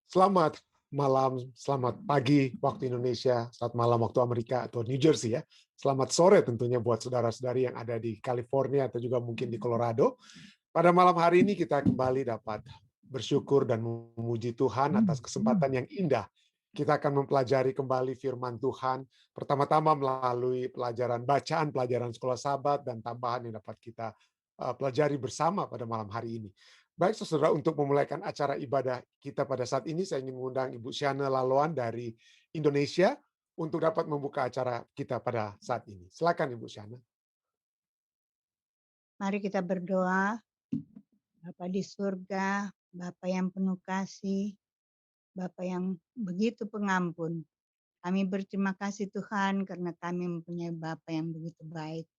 Selamat malam, selamat pagi waktu Indonesia, selamat malam waktu Amerika atau New Jersey ya. Selamat sore tentunya buat saudara-saudari yang ada di California atau juga mungkin di Colorado. Pada malam hari ini kita kembali dapat bersyukur dan memuji Tuhan atas kesempatan yang indah. Kita akan mempelajari kembali firman Tuhan, pertama-tama melalui bacaan pelajaran sekolah sahabat dan tambahan yang dapat kita pelajari bersama pada malam hari ini. Baik, saudara, untuk memulaikan acara ibadah kita pada saat ini, saya ingin mengundang Ibu Syana Laloan dari Indonesia untuk dapat membuka acara kita pada saat ini. Silakan, Ibu Syana. Mari kita berdoa. Bapa di surga, Bapa yang penuh kasih, Bapa yang begitu pengampun. Kami berterima kasih Tuhan karena kami mempunyai Bapa yang begitu baik.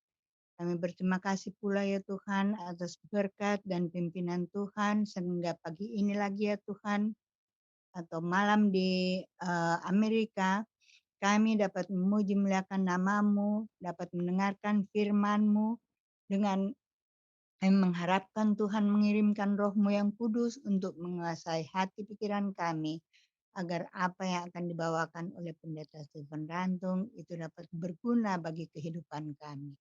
Kami berterima kasih pula ya Tuhan atas berkat dan pimpinan Tuhan sehingga pagi ini lagi ya Tuhan atau malam di Amerika kami dapat memuji muliakan nama-Mu, dapat mendengarkan firman-Mu dengan kami mengharapkan Tuhan mengirimkan Roh-Mu yang kudus untuk menguasai hati pikiran kami, agar apa yang akan dibawakan oleh Pendeta Stephen Rantung itu dapat berguna bagi kehidupan kami.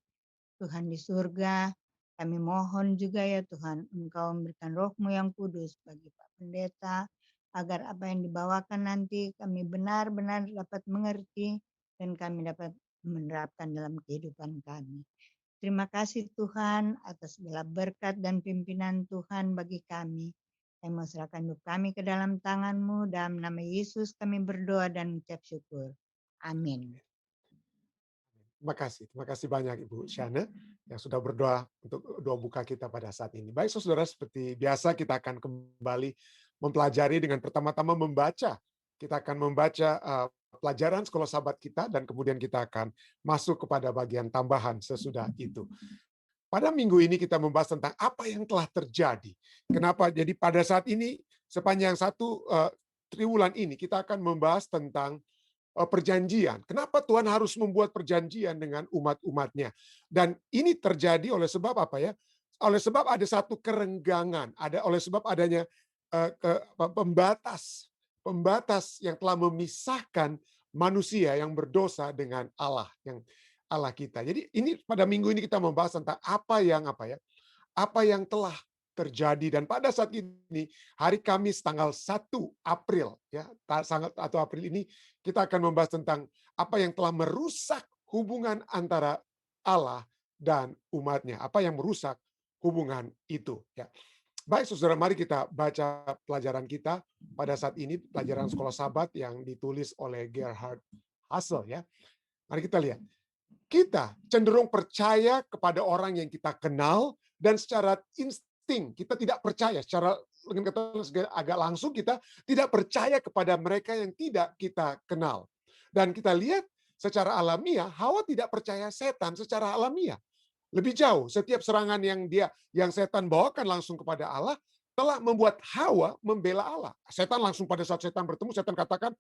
Tuhan di surga, kami mohon juga ya Tuhan, Engkau memberikan Roh-Mu yang kudus bagi Pak Pendeta, agar apa yang dibawakan nanti kami benar-benar dapat mengerti dan kami dapat menerapkan dalam kehidupan kami. Terima kasih Tuhan atas segala berkat dan pimpinan Tuhan bagi kami. Kami mau serahkan hidup kami ke dalam tangan-Mu. Dalam nama Yesus kami berdoa dan mengucap syukur. Amin. Terima kasih banyak Ibu Syana yang sudah berdoa untuk doa buka kita pada saat ini. Baik, saudara, seperti biasa kita akan kembali mempelajari dengan pertama-tama membaca. Kita akan membaca pelajaran sekolah sahabat kita dan kemudian kita akan masuk kepada bagian tambahan sesudah itu. Pada minggu ini kita membahas tentang apa yang telah terjadi. Kenapa? Jadi pada saat ini sepanjang satu triwulan ini kita akan membahas tentang perjanjian. Kenapa Tuhan harus membuat perjanjian dengan umat-umatnya? Dan ini terjadi oleh sebab apa ya? Oleh sebab ada satu kerenggangan, oleh sebab adanya pembatas yang telah memisahkan manusia yang berdosa dengan Allah, yang Allah kita. Jadi ini pada minggu ini kita membahas tentang apa yang telah terjadi. Dan pada saat ini hari Kamis tanggal 1 April ya, tanggal 1 April ini kita akan membahas tentang apa yang telah merusak hubungan antara Allah dan umatnya. Apa yang merusak hubungan itu ya. Baik, saudara, mari kita baca pelajaran kita pada saat ini, pelajaran sekolah sahabat yang ditulis oleh Gerhard Hassel ya. Mari kita lihat. Kita cenderung percaya kepada orang yang kita kenal dan secara insting kita tidak percaya, secara dengan kata agak langsung kita tidak percaya kepada mereka yang tidak kita kenal. Dan kita lihat secara alamiah Hawa tidak percaya setan secara alamiah. Lebih jauh, setiap serangan yang setan bawakan langsung kepada Allah telah membuat Hawa membela Allah. Setan langsung pada saat setan bertemu, setan katakan,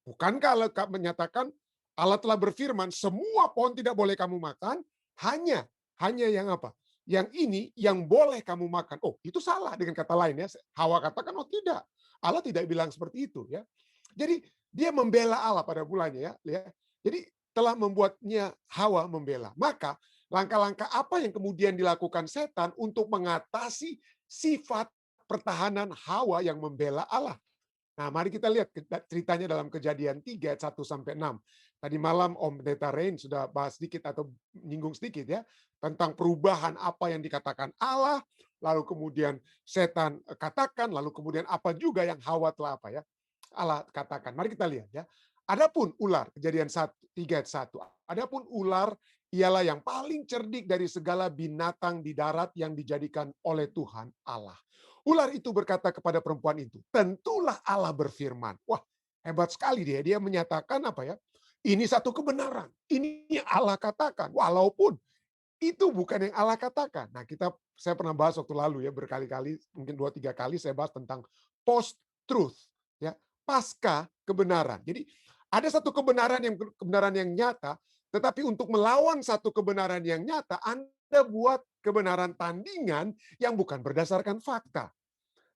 bukankah Allah menyatakan Allah telah berfirman, semua pohon tidak boleh kamu makan, hanya yang apa? Yang ini yang boleh kamu makan. Oh, itu salah dengan kata lain ya. Hawa katakan, oh tidak. Allah tidak bilang seperti itu ya. Jadi dia membela Allah pada bulannya ya. Jadi telah membuatnya Hawa membela. Maka langkah-langkah apa yang kemudian dilakukan setan untuk mengatasi sifat pertahanan Hawa yang membela Allah? Nah, mari kita lihat ceritanya dalam Kejadian 3 ayat 1 sampai 6. Tadi malam Om Pendeta Rain sudah bahas sedikit atau menyinggung sedikit ya tentang perubahan apa yang dikatakan Allah, lalu kemudian setan katakan, lalu kemudian apa juga yang Hawa telah Allah katakan. Mari kita lihat ya. Adapun ular, Kejadian 3 ayat 1. Adapun ular ialah yang paling cerdik dari segala binatang di darat yang dijadikan oleh Tuhan Allah. Ular itu berkata kepada perempuan itu, tentulah Allah berfirman. Wah, hebat sekali dia. Dia menyatakan apa ya? Ini satu kebenaran. Ini yang Allah katakan. Walaupun itu bukan yang Allah katakan. Nah, saya pernah bahas waktu lalu ya, berkali-kali, mungkin 2-3 kali saya bahas tentang post-truth. Ya, pasca kebenaran. Jadi ada satu kebenaran yang nyata, tetapi untuk melawan satu kebenaran yang nyata, Anda buat kebenaran tandingan yang bukan berdasarkan fakta.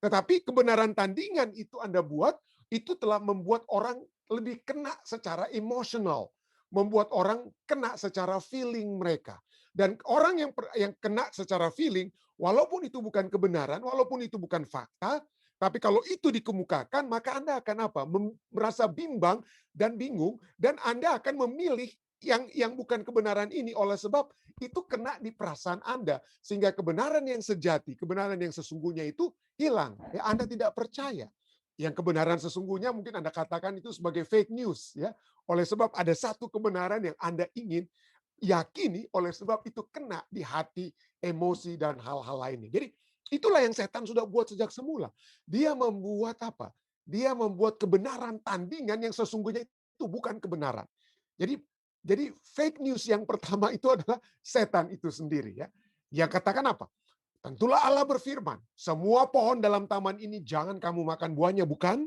Tetapi kebenaran tandingan itu Anda buat itu telah membuat orang lebih kena secara emosional, membuat orang kena secara feeling mereka. Dan orang yang kena secara feeling, walaupun itu bukan kebenaran, walaupun itu bukan fakta, tapi kalau itu dikemukakan, maka Anda akan apa? Merasa bimbang dan bingung, dan Anda akan memilih yang bukan kebenaran ini oleh sebab itu kena di perasaan Anda, sehingga kebenaran yang sejati, kebenaran yang sesungguhnya itu hilang. Ya, Anda tidak percaya. Yang kebenaran sesungguhnya mungkin Anda katakan itu sebagai fake news, ya. Oleh sebab ada satu kebenaran yang Anda ingin yakini, oleh sebab itu kena di hati, emosi dan hal-hal lainnya. Jadi itulah yang setan sudah buat sejak semula. Dia membuat apa? Dia membuat kebenaran tandingan yang sesungguhnya itu bukan kebenaran. Jadi fake news yang pertama itu adalah setan itu sendiri, ya. Yang katakan apa? Tentulah Allah berfirman, semua pohon dalam taman ini jangan kamu makan buahnya, bukan?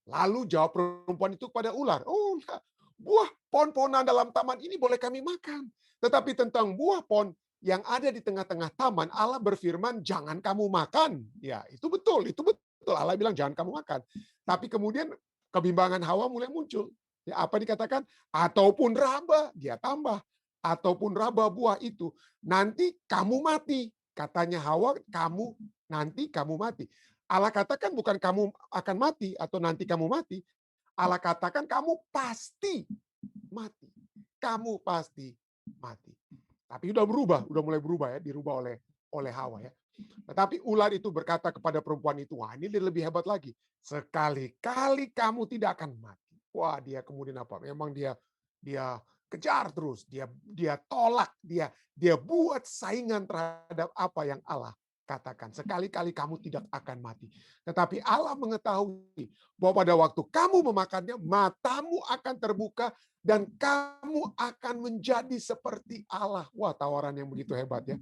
Lalu jawab perempuan itu kepada ular, oh enggak, buah pohon-pohonan dalam taman ini boleh kami makan. Tetapi tentang buah pohon yang ada di tengah-tengah taman, Allah berfirman, jangan kamu makan. Ya, itu betul, itu betul. Allah bilang jangan kamu makan. Tapi kemudian kebimbangan Hawa mulai muncul. Ya, apa dikatakan? Ataupun raba, dia tambah. Ataupun raba buah itu, nanti kamu mati. Katanya Hawa, nanti kamu mati. Allah katakan bukan kamu akan mati atau nanti kamu mati. Allah katakan kamu pasti mati. Kamu pasti mati. Tapi udah mulai berubah ya, dirubah oleh Hawa ya. Tetapi ular itu berkata kepada perempuan itu, wah ini lebih hebat lagi. Sekali-kali kamu tidak akan mati. Wah, dia kemudian apa? Memang dia kejar terus, dia tolak, dia buat saingan terhadap apa yang Allah katakan. Sekali-kali kamu tidak akan mati. Tetapi Allah mengetahui bahwa pada waktu kamu memakannya, matamu akan terbuka dan kamu akan menjadi seperti Allah. Wah, tawaran yang begitu hebat ya.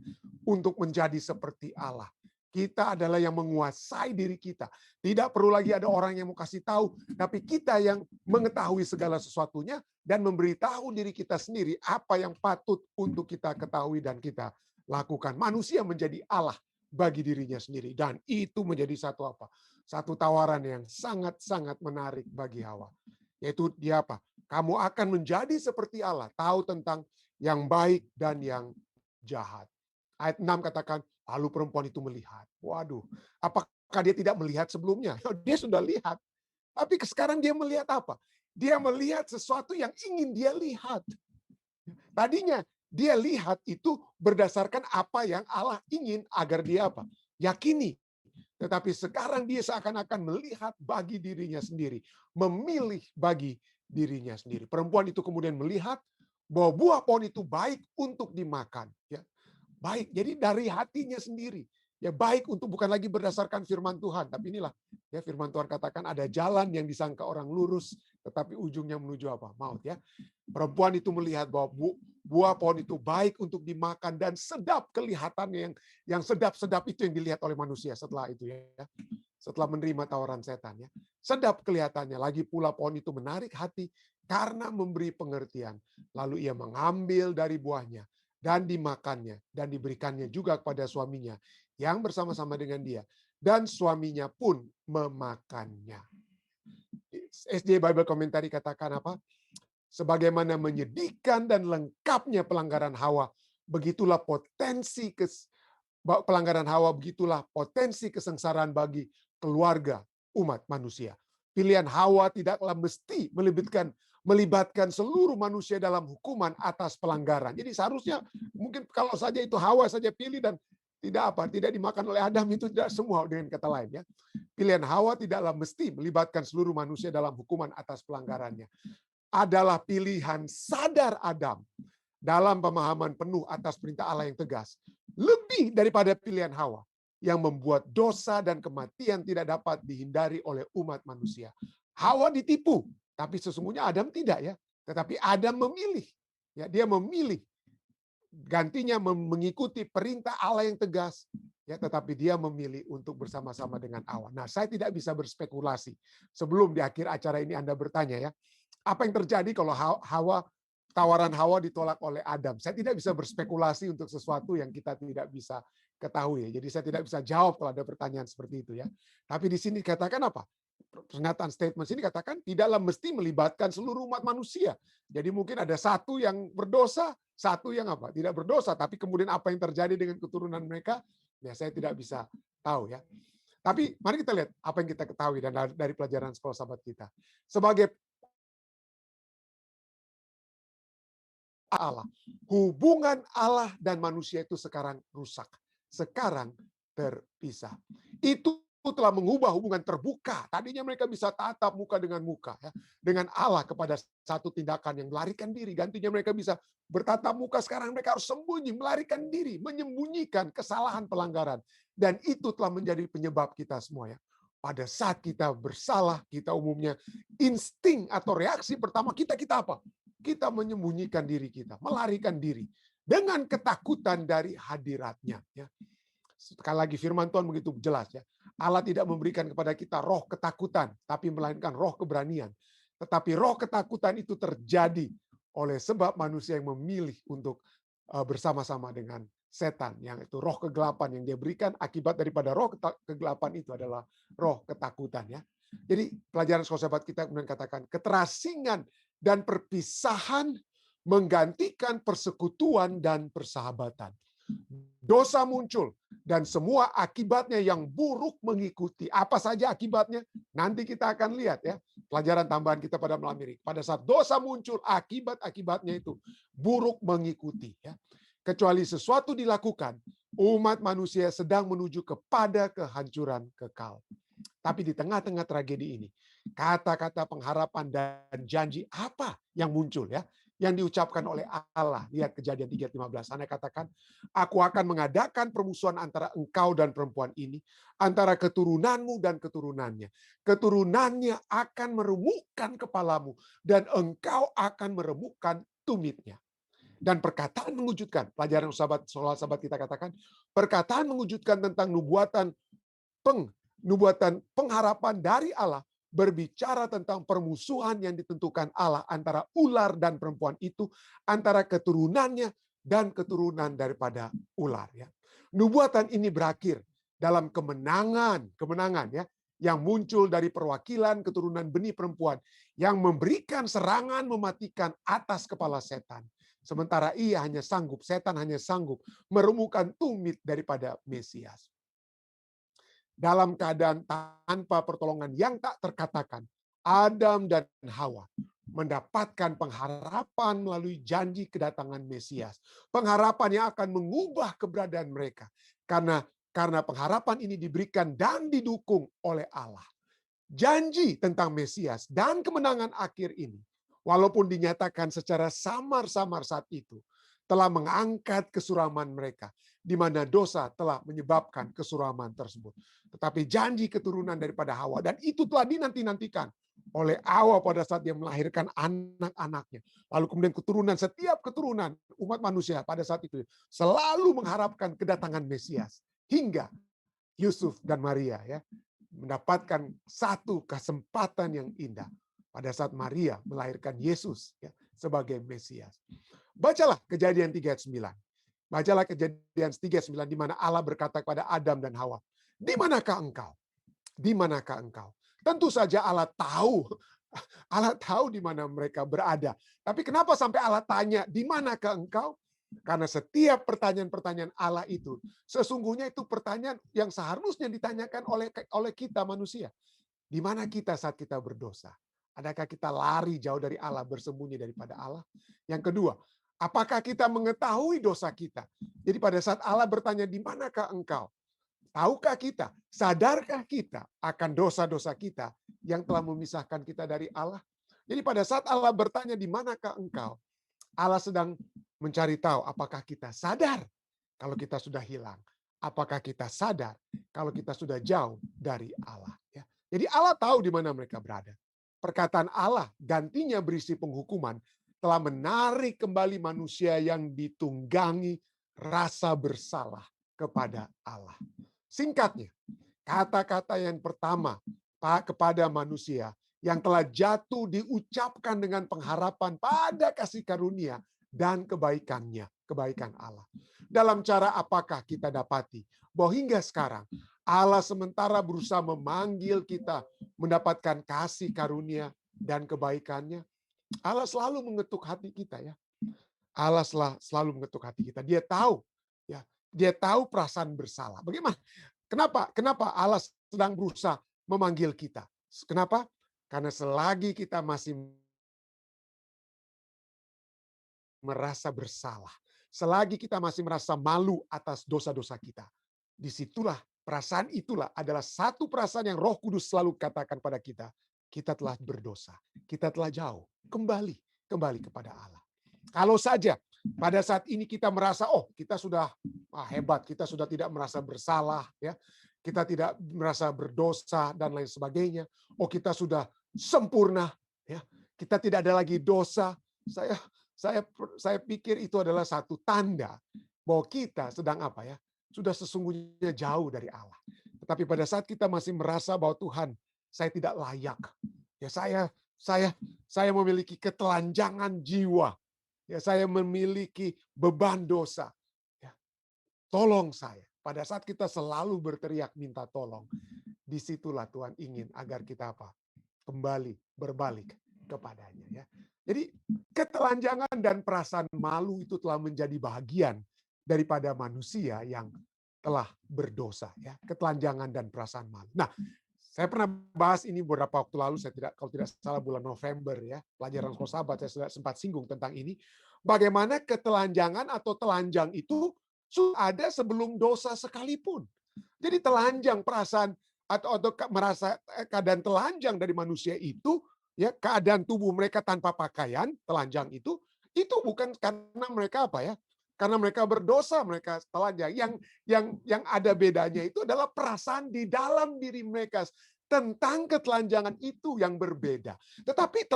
Untuk menjadi seperti Allah. Kita adalah yang menguasai diri kita. Tidak perlu lagi ada orang yang mau kasih tahu, tapi kita yang mengetahui segala sesuatunya dan memberitahu diri kita sendiri apa yang patut untuk kita ketahui dan kita lakukan. Manusia menjadi Allah bagi dirinya sendiri, dan itu menjadi satu apa? Satu tawaran yang sangat-sangat menarik bagi Hawa. Yaitu dia apa? Kamu akan menjadi seperti Allah, tahu tentang yang baik dan yang jahat. Ayat 6 katakan, lalu perempuan itu melihat. Waduh, apakah dia tidak melihat sebelumnya? Dia sudah lihat. Tapi sekarang dia melihat apa? Dia melihat sesuatu yang ingin dia lihat. Tadinya dia lihat itu berdasarkan apa yang Allah ingin agar dia apa? Yakini. Tetapi sekarang dia seakan-akan melihat bagi dirinya sendiri. Memilih bagi dirinya sendiri. Perempuan itu kemudian melihat bahwa buah pohon itu baik untuk dimakan. Ya, baik, jadi dari hatinya sendiri. Ya baik untuk bukan lagi berdasarkan firman Tuhan, tapi inilah ya firman Tuhan katakan ada jalan yang disangka orang lurus, tetapi ujungnya menuju apa? Maut ya. Perempuan itu melihat bahwa buah pohon itu baik untuk dimakan dan sedap kelihatannya, yang sedap-sedap itu yang dilihat oleh manusia setelah itu ya. Setelah menerima tawaran setan ya. Sedap kelihatannya, lagi pula pohon itu menarik hati karena memberi pengertian. Lalu ia mengambil dari buahnya dan dimakannya dan diberikannya juga kepada suaminya yang bersama-sama dengan dia, dan suaminya pun memakannya. SJ Bible Commentary katakan apa? Sebagaimana menyedihkan dan lengkapnya pelanggaran Hawa, begitulah pelanggaran Hawa, begitulah potensi kesengsaraan bagi keluarga umat manusia. Pilihan Hawa tidaklah mesti melibatkan seluruh manusia dalam hukuman atas pelanggaran. Jadi seharusnya mungkin kalau saja itu Hawa saja pilih dan tidak dimakan oleh Adam, itu tidak semua, dengan kata lain ya. Pilihan Hawa tidaklah mesti melibatkan seluruh manusia dalam hukuman atas pelanggarannya. Adalah pilihan sadar Adam dalam pemahaman penuh atas perintah Allah yang tegas. Lebih daripada pilihan Hawa yang membuat dosa dan kematian tidak dapat dihindari oleh umat manusia. Hawa ditipu, tapi sesungguhnya Adam tidak ya. Tetapi Adam memilih. Ya, dia memilih gantinya mengikuti perintah Allah yang tegas, ya, tetapi dia memilih untuk bersama-sama dengan Hawa. Nah, saya tidak bisa berspekulasi. Sebelum di akhir acara ini Anda bertanya ya, apa yang terjadi kalau tawaran Hawa ditolak oleh Adam? Saya tidak bisa berspekulasi untuk sesuatu yang kita tidak bisa ketahui. Jadi saya tidak bisa jawab kalau ada pertanyaan seperti itu ya. Tapi di sini dikatakan apa? pernyataan statement ini katakan tidaklah mesti melibatkan seluruh umat manusia. Jadi mungkin ada satu yang berdosa, satu yang apa? Tidak berdosa, tapi kemudian apa yang terjadi dengan keturunan mereka, ya saya tidak bisa tahu ya. Tapi mari kita lihat apa yang kita ketahui dan dari pelajaran sekolah sahabat kita. Sebagai Allah, hubungan Allah dan manusia itu sekarang rusak. Sekarang terpisah. Itu telah mengubah hubungan terbuka. Tadinya mereka bisa tatap muka dengan muka ya, dengan Allah kepada satu tindakan yang melarikan diri. Gantinya mereka bisa bertatap muka, sekarang mereka harus sembunyi, melarikan diri, menyembunyikan kesalahan pelanggaran. Dan itu telah menjadi penyebab kita semua ya. Pada saat kita bersalah, kita umumnya insting atau reaksi pertama kita apa? Kita menyembunyikan diri kita, melarikan diri dengan ketakutan dari hadiratnya. Ya. Sekali lagi firman Tuhan begitu jelas ya. Allah tidak memberikan kepada kita roh ketakutan, tapi melainkan roh keberanian. Tetapi roh ketakutan itu terjadi oleh sebab manusia yang memilih untuk bersama-sama dengan setan, yang itu roh kegelapan yang dia berikan. Akibat daripada roh kegelapan itu adalah roh ketakutan ya. Jadi pelajaran sahabat kita kemudian katakan keterasingan dan perpisahan menggantikan persekutuan dan persahabatan. Dosa muncul dan semua akibatnya yang buruk mengikuti. Apa saja akibatnya? Nanti kita akan lihat ya. Pelajaran tambahan kita pada malam ini. Pada saat dosa muncul, akibat-akibatnya itu buruk mengikuti ya. Kecuali sesuatu dilakukan, umat manusia sedang menuju kepada kehancuran kekal. Tapi di tengah-tengah tragedi ini, kata-kata pengharapan dan janji apa yang muncul ya? Yang diucapkan oleh Allah. Lihat Kejadian 3:15. Anda katakan, aku akan mengadakan permusuhan antara engkau dan perempuan ini, antara keturunanmu dan keturunannya. Keturunannya akan meremukkan kepalamu, dan engkau akan meremukkan tumitnya. Dan perkataan mengujudkan, pelajaran sahabat kita katakan, perkataan mengujudkan tentang nubuatan pengharapan dari Allah berbicara tentang permusuhan yang ditentukan Allah antara ular dan perempuan itu, antara keturunannya dan keturunan daripada ular ya. Nubuatan ini berakhir dalam kemenangan ya, yang muncul dari perwakilan keturunan benih perempuan yang memberikan serangan mematikan atas kepala setan. Sementara setan hanya sanggup meremukkan tumit daripada Mesias. Dalam keadaan tanpa pertolongan yang tak terkatakan, Adam dan Hawa mendapatkan pengharapan melalui janji kedatangan Mesias. Pengharapan yang akan mengubah keberadaan mereka. Karena pengharapan ini diberikan dan didukung oleh Allah. Janji tentang Mesias dan kemenangan akhir ini, walaupun dinyatakan secara samar-samar saat itu, telah mengangkat kesuraman mereka, di mana dosa telah menyebabkan kesuraman tersebut. Tetapi janji keturunan daripada Hawa, dan itu telah dinanti-nantikan oleh Hawa pada saat dia melahirkan anak-anaknya. Lalu kemudian setiap keturunan umat manusia pada saat itu selalu mengharapkan kedatangan Mesias. Hingga Yusuf dan Maria ya mendapatkan satu kesempatan yang indah pada saat Maria melahirkan Yesus ya, sebagai Mesias. Bacalah Kejadian 3:9. Bacalah Kejadian 3:9 di mana Allah berkata kepada Adam dan Hawa, "Di manakah engkau? Di manakah engkau?" Tentu saja Allah tahu. Allah tahu di mana mereka berada. Tapi kenapa sampai Allah tanya, "Di manakah engkau?" Karena setiap pertanyaan-pertanyaan Allah itu, sesungguhnya itu pertanyaan yang seharusnya ditanyakan oleh kita manusia. Di mana kita saat kita berdosa? Adakah kita lari jauh dari Allah, bersembunyi daripada Allah? Yang kedua, apakah kita mengetahui dosa kita? Jadi pada saat Allah bertanya, di manakah engkau? Tahukah kita, sadarkah kita akan dosa-dosa kita yang telah memisahkan kita dari Allah? Jadi pada saat Allah bertanya, di manakah engkau? Allah sedang mencari tahu apakah kita sadar kalau kita sudah hilang. Apakah kita sadar kalau kita sudah jauh dari Allah. Ya. Jadi Allah tahu di mana mereka berada. Perkataan Allah gantinya berisi penghukuman telah menarik kembali manusia yang ditunggangi rasa bersalah kepada Allah. Singkatnya, kata-kata yang pertama kepada manusia yang telah jatuh diucapkan dengan pengharapan pada kasih karunia dan kebaikannya, kebaikan Allah. Dalam cara apakah kita dapati bahwa hingga sekarang Allah sementara berusaha memanggil kita mendapatkan kasih karunia dan kebaikannya, Allah selalu mengetuk hati kita ya. Allah selalu mengetuk hati kita. Dia tahu ya, dia tahu perasaan bersalah. Bagaimana? Kenapa? Kenapa Allah sedang berusaha memanggil kita? Kenapa? Karena selagi kita masih merasa bersalah, selagi kita masih merasa malu atas dosa-dosa kita, disitulah perasaan itulah adalah satu perasaan yang Roh Kudus selalu katakan pada kita. Kita telah berdosa, kita telah jauh, kembali kepada Allah. Kalau saja pada saat ini kita merasa, oh kita sudah hebat, kita sudah tidak merasa bersalah, ya, kita tidak merasa berdosa dan lain sebagainya. Oh kita sudah sempurna, ya, kita tidak ada lagi dosa. Saya pikir itu adalah satu tanda bahwa kita sedang apa ya, sudah sesungguhnya jauh dari Allah. Tetapi pada saat kita masih merasa bahwa Tuhan, saya tidak layak, ya saya memiliki ketelanjangan jiwa. Ya, saya memiliki beban dosa. Ya, tolong saya. Pada saat kita selalu berteriak minta tolong, disitulah Tuhan ingin agar kita apa? Kembali berbalik kepadanya. Ya. Jadi ketelanjangan dan perasaan malu itu telah menjadi bagian daripada manusia yang telah berdosa. Ya. Ketelanjangan dan perasaan malu. Nah, saya pernah bahas ini beberapa waktu lalu, kalau tidak salah bulan November ya, pelajaran sekolah sahabat saya sudah sempat singgung tentang ini. Bagaimana ketelanjangan atau telanjang itu sudah ada sebelum dosa sekalipun. Jadi telanjang perasaan atau merasa keadaan telanjang dari manusia itu, ya keadaan tubuh mereka tanpa pakaian, telanjang itu bukan karena mereka apa ya? Karena mereka berdosa, mereka telanjang. Yang ada bedanya itu adalah perasaan di dalam diri mereka tentang ketelanjangan itu yang berbeda. Tetapi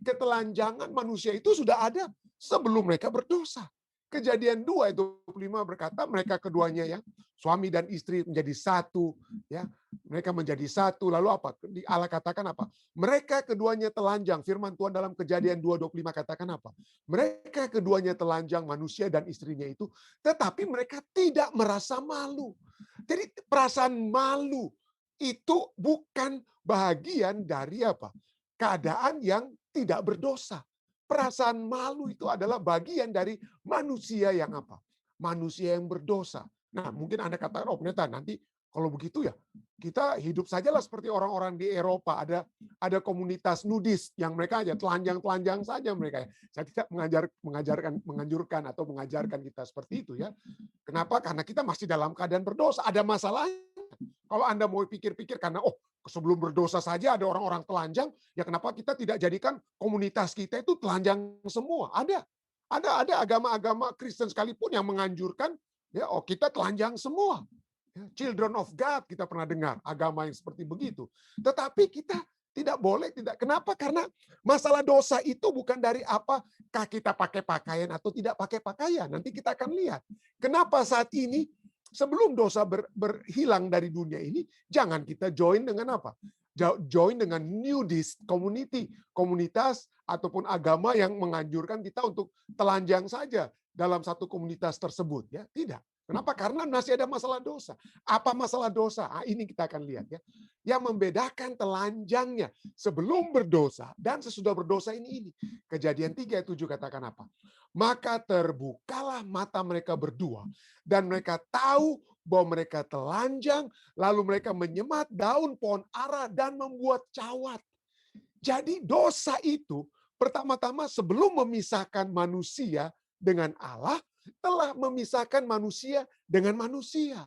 ketelanjangan manusia itu sudah ada sebelum mereka berdosa. Kejadian 2 ayat 25 berkata mereka keduanya ya, suami dan istri menjadi satu ya. Mereka menjadi satu. Lalu apa? Allah katakan apa? Mereka keduanya telanjang. Firman Tuhan dalam Kejadian 2:25 katakan apa? Mereka keduanya telanjang, manusia dan istrinya itu, tetapi mereka tidak merasa malu. Jadi perasaan malu itu bukan bagian dari apa? Keadaan yang tidak berdosa. Perasaan malu itu adalah bagian dari manusia yang apa? Manusia yang berdosa. Nah, mungkin Anda katakan, oh pendeta, nanti kalau begitu ya, kita hidup sajalah seperti orang-orang di Eropa. Ada komunitas nudis yang mereka aja telanjang-telanjang saja mereka. Saya tidak menganjurkan atau mengajarkan kita seperti itu ya. Kenapa? Karena kita masih dalam keadaan berdosa. Ada masalah. Kalau Anda mau pikir-pikir karena sebelum berdosa saja ada orang-orang telanjang, ya kenapa kita tidak jadikan komunitas kita itu telanjang semua? Ada agama-agama Kristen sekalipun yang menganjurkan ya kita telanjang semua. Ya, Children of God kita pernah dengar agama yang seperti begitu. Tetapi kita tidak boleh Kenapa? Karena masalah dosa itu bukan dari apakah kita pakai pakaian atau tidak pakai pakaian. Nanti kita akan lihat. Kenapa saat ini sebelum dosa berhilang dari dunia ini, jangan kita join dengan apa? Join dengan nudist community, komunitas ataupun agama yang menganjurkan kita untuk telanjang saja dalam satu komunitas tersebut. Ya, tidak. Kenapa? Karena masih ada masalah dosa. Apa masalah dosa? Ini kita akan lihat ya. Yang membedakan telanjangnya sebelum berdosa dan sesudah berdosa ini. Kejadian 3 ayat 7 katakan apa? Maka terbukalah mata mereka berdua dan mereka tahu bahwa mereka telanjang, lalu mereka menyemat daun pohon ara dan membuat cawat. Jadi dosa itu pertama-tama sebelum memisahkan manusia dengan Allah, telah memisahkan manusia dengan manusia.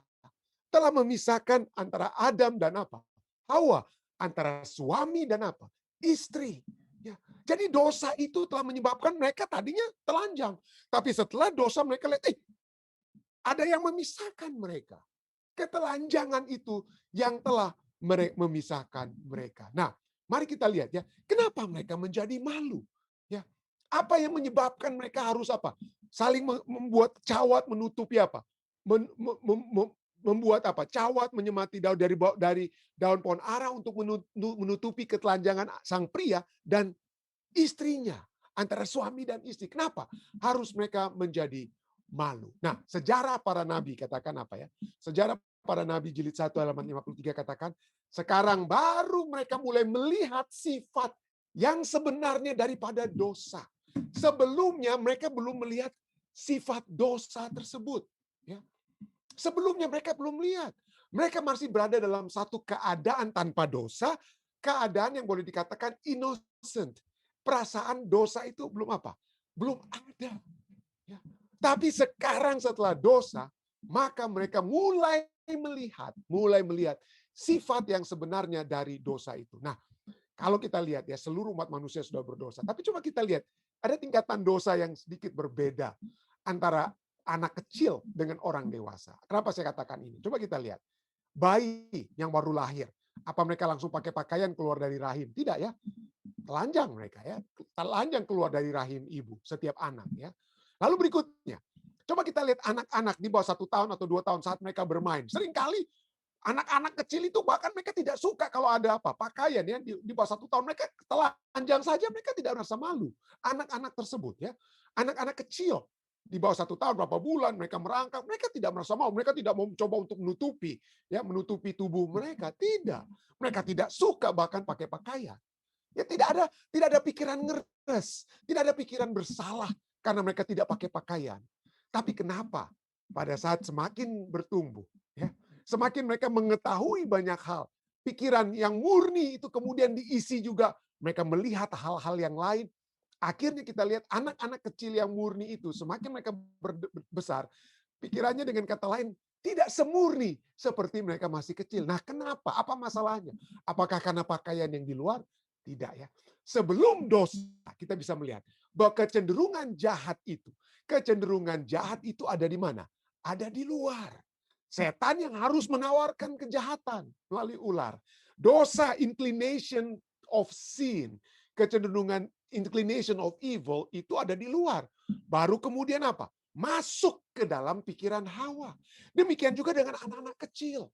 Telah memisahkan antara Adam dan apa? Hawa. Antara suami dan apa? Istri. Ya. Jadi dosa itu telah menyebabkan mereka tadinya telanjang. Tapi setelah dosa mereka lihat, ada yang memisahkan mereka. Ketelanjangan itu yang telah memisahkan mereka. Nah, mari kita lihat ya, kenapa mereka menjadi malu? Ya, apa yang menyebabkan mereka harus apa? Saling membuat cawat menutupi apa? Membuat apa? Cawat menyemati daun dari daun pohon ara untuk menutupi ketelanjangan sang pria dan istrinya. antara suami dan istri. Kenapa? Harus mereka menjadi malu. Nah, sejarah para nabi katakan apa ya? Sejarah para nabi jilid 1 halaman 53 katakan, sekarang baru mereka mulai melihat sifat yang sebenarnya daripada dosa. Sebelumnya mereka belum melihat sifat dosa tersebut. Ya. Sebelumnya mereka belum lihat. Mereka masih berada dalam satu keadaan tanpa dosa, keadaan yang boleh dikatakan innocent. Perasaan dosa itu belum apa? Belum ada. Ya. Tapi sekarang setelah dosa, maka mereka mulai melihat sifat yang sebenarnya dari dosa itu. Nah, kalau kita lihat ya, seluruh umat manusia sudah berdosa. Tapi coba kita lihat, ada tingkatan dosa yang sedikit berbeda antara anak kecil dengan orang dewasa. Kenapa saya katakan ini? Coba kita lihat. Bayi yang baru lahir, apa mereka langsung pakai pakaian keluar dari rahim? Tidak ya. Telanjang mereka ya. Telanjang keluar dari rahim ibu, setiap anak ya. Lalu berikutnya, coba kita lihat anak-anak di bawah 1 tahun atau 2 tahun saat mereka bermain. Seringkali anak-anak kecil itu bahkan mereka tidak suka kalau ada apa pakaian ya di bawah 1 tahun, mereka telanjang saja mereka tidak merasa malu. Anak-anak tersebut ya, anak-anak kecil di bawah 1 tahun berapa bulan mereka merangkak, mereka tidak merasa mau, mereka tidak mau mencoba untuk menutupi tubuh mereka, tidak. Mereka tidak suka bahkan pakai pakaian. Ya tidak ada pikiran ngeres, tidak ada pikiran bersalah karena mereka tidak pakai pakaian. Tapi kenapa pada saat semakin bertumbuh ya, semakin mereka mengetahui banyak hal, pikiran yang murni itu kemudian diisi juga, mereka melihat hal-hal yang lain. Akhirnya kita lihat anak-anak kecil yang murni itu, semakin mereka besar, pikirannya dengan kata lain tidak semurni seperti mereka masih kecil. Nah, kenapa? Apa masalahnya? Apakah karena pakaian yang di luar? Tidak ya. Sebelum dosa, kita bisa melihat bahwa kecenderungan jahat itu ada di mana? Ada di luar. Setan yang harus menawarkan kejahatan melalui ular. Dosa, inclination of sin, kecenderungan inclination of evil itu ada di luar. Baru kemudian apa? Masuk ke dalam pikiran Hawa. Demikian juga dengan anak-anak kecil.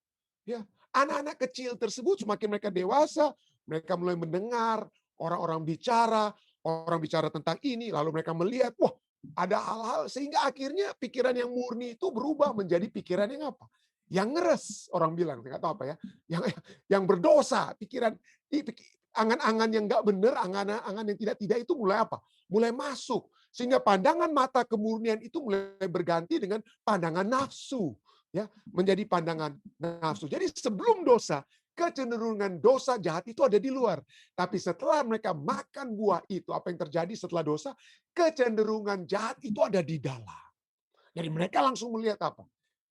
Ya, anak-anak kecil tersebut semakin mereka dewasa, mereka mulai mendengar orang-orang bicara tentang ini, lalu mereka melihat, wah, ada hal-hal sehingga akhirnya pikiran yang murni itu berubah menjadi pikiran yang apa? Yang ngeres, orang bilang, nggak tahu apa ya, yang berdosa, pikiran angan-angan yang nggak benar, angan-angan yang tidak itu mulai apa? Mulai masuk. Sehingga pandangan mata kemurnian itu mulai berganti dengan pandangan nafsu. Ya, menjadi pandangan nafsu. Jadi sebelum dosa, kecenderungan dosa jahat itu ada di luar. Tapi setelah mereka makan buah itu, apa yang terjadi setelah dosa? Kecenderungan jahat itu ada di dalam. Jadi mereka langsung melihat apa?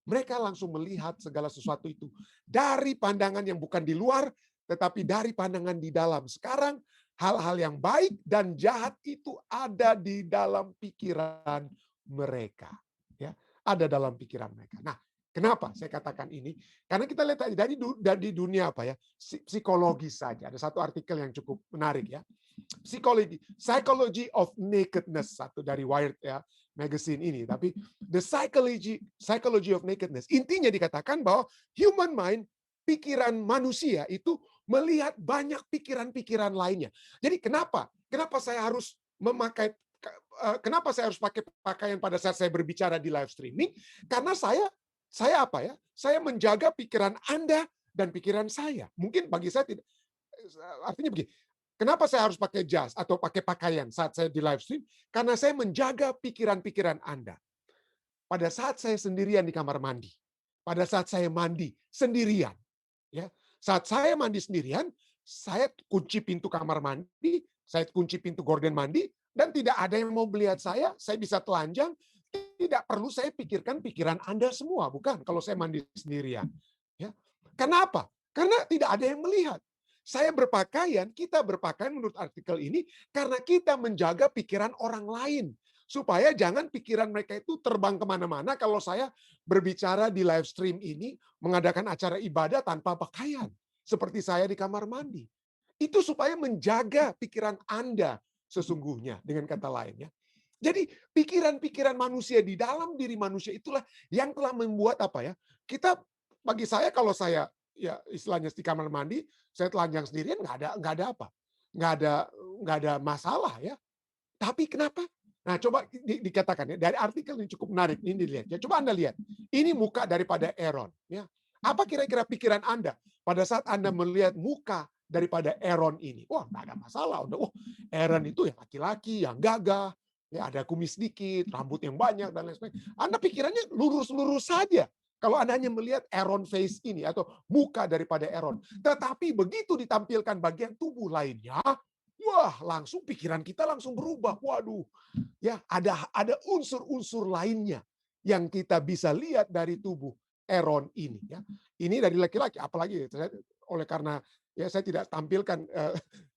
Mereka langsung melihat segala sesuatu itu dari pandangan yang bukan di luar, tetapi dari pandangan di dalam. Sekarang hal-hal yang baik dan jahat itu ada di dalam pikiran mereka. Ya, ada dalam pikiran mereka. Nah, kenapa saya katakan ini? Karena kita lihat dari dunia apa ya, psikologi saja. Ada satu artikel yang cukup menarik ya. Psychology of Nakedness, satu dari Wired ya, magazine ini. Tapi the psychology of nakedness. Intinya dikatakan bahwa human mind, pikiran manusia itu melihat banyak pikiran-pikiran lainnya. Jadi kenapa saya harus kenapa saya harus pakai pakaian pada saat saya berbicara di live streaming? Karena saya apa ya? Saya menjaga pikiran Anda dan pikiran saya. Mungkin bagi saya tidak, artinya begini. Kenapa saya harus pakai jas atau pakai pakaian saat saya di live stream? Karena saya menjaga pikiran-pikiran Anda. Pada saat saya sendirian di kamar mandi, pada saat saya mandi sendirian, ya, saat saya mandi sendirian, saya kunci pintu kamar mandi, saya kunci pintu gorden mandi, dan tidak ada yang mau melihat saya bisa telanjang, tidak perlu saya pikirkan pikiran Anda semua, bukan? Kalau saya mandi sendirian, ya. Kenapa? Karena tidak ada yang melihat. Kita berpakaian menurut artikel ini karena kita menjaga pikiran orang lain. Supaya jangan pikiran mereka itu terbang kemana-mana kalau saya berbicara di live stream ini, mengadakan acara ibadah tanpa pakaian. Seperti saya di kamar mandi. Itu supaya menjaga pikiran Anda sesungguhnya, dengan kata lain ya. Jadi pikiran-pikiran manusia di dalam diri manusia itulah yang telah membuat apa ya, bagi saya kalau saya ya istilahnya di kamar mandi, saya telanjang sendirian nggak ada apa, nggak ada masalah ya. Tapi kenapa? Nah, coba dikatakan ya, dari artikel yang cukup menarik ini dilihat. Ya, coba Anda lihat. Ini muka daripada Aaron, ya. Apa kira-kira pikiran Anda pada saat Anda melihat muka daripada Aaron ini? Wah, nggak ada masalah. Udah, Aaron itu yang laki-laki, yang gagah, ya ada kumis sedikit, rambut yang banyak dan lain sebagainya. Anda pikirannya lurus-lurus saja. Kalau Anda hanya melihat Aaron face ini atau muka daripada Aaron. Tetapi begitu ditampilkan bagian tubuh lainnya, wah, langsung pikiran kita langsung berubah. Waduh, ya ada unsur-unsur lainnya yang kita bisa lihat dari tubuh Aaron ini. Ya, ini dari laki-laki, apalagi oleh karena ya saya tidak tampilkan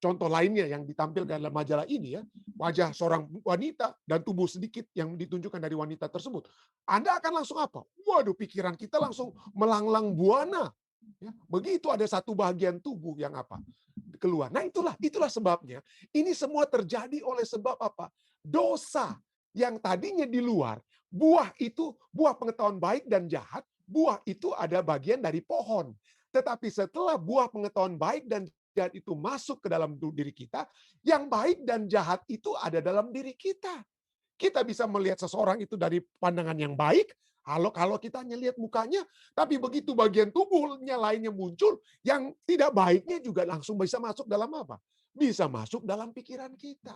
contoh lainnya yang ditampilkan dalam majalah ini ya, wajah seorang wanita dan tubuh sedikit yang ditunjukkan dari wanita tersebut. Anda akan langsung apa? Waduh, pikiran kita langsung melanglang buana. Ya, begitu ada satu bagian tubuh yang apa? Keluar. Nah, itulah sebabnya ini semua terjadi oleh sebab apa? Dosa yang tadinya di luar, buah itu buah pengetahuan baik dan jahat, buah itu ada bagian dari pohon. Tetapi setelah buah pengetahuan baik dan jahat itu masuk ke dalam diri kita, yang baik dan jahat itu ada dalam diri kita. Kita bisa melihat seseorang itu dari pandangan yang baik, kalau kita hanya lihat mukanya, tapi begitu bagian tubuhnya lainnya muncul, yang tidak baiknya juga langsung bisa masuk dalam apa? Bisa masuk dalam pikiran kita.